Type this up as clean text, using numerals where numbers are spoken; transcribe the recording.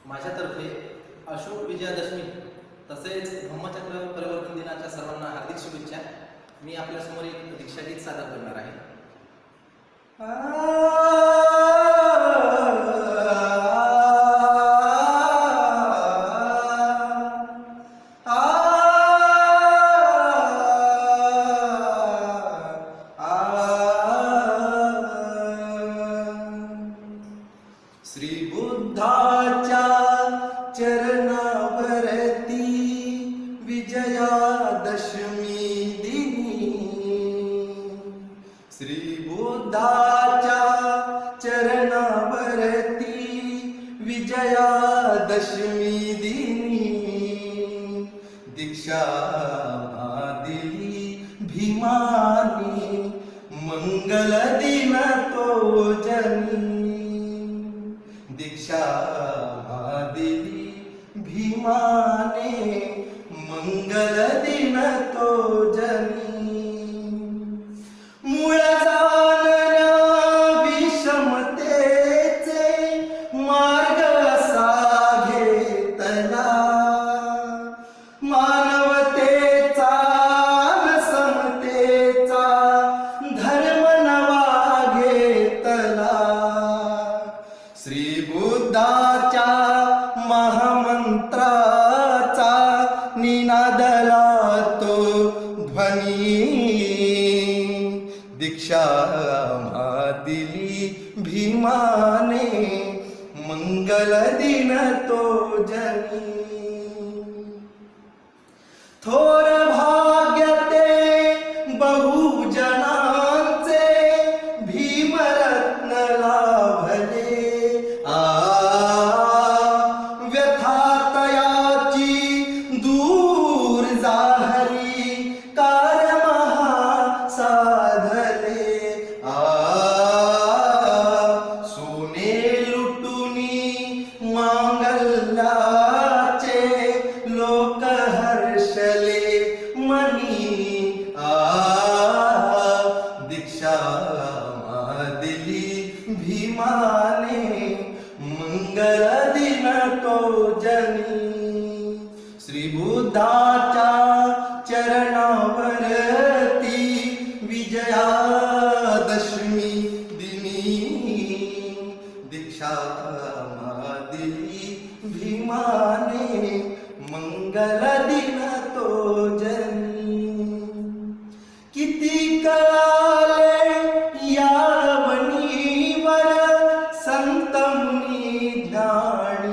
माझ्यातर्फे अशोक विजयादशमी तसेच धम्मचक्र परिवर्तन दिनाच्या सर्वांना हार्दिक शुभेच्छा। मी आपल्यासमोर एक दीक्षागीत सादर करणार आहे। श्री बुद्धाच्या चरणावरती विजयादशमी दिनी, श्री बुद्धाच्या चरणावरती विजयादशमी दिनी दीक्षा दिली भीमानी, मंगल दिन तो जनी दीक्षा दिली भीमाने, मंगल दिन तो जनी मूळ जाणल्या विषमतेचे मार्ग असा घेतला, मानवतेचा समतेचा धर्म नवा घेतला। श्री बुद्धाच्या महामंत्राचा निनादला तो ध्वनी, दीक्षा दिली भीमाने, मंगल दिन तो जनी थोर भाग्य ते बहुजनांचे भीमरत्न लाभले, व्यथातयाची दूर जाहली कार्य महा साधले। सोने लुटुनी मांगल्याचे लोक हर्षले मनी, दीक्षा दिली भीमाने, मंगल दिन तो जनी श्री बुद्धाच्या चरणावरती विजयादशमी दिनी दीक्षा दिली भीमाने, मंगल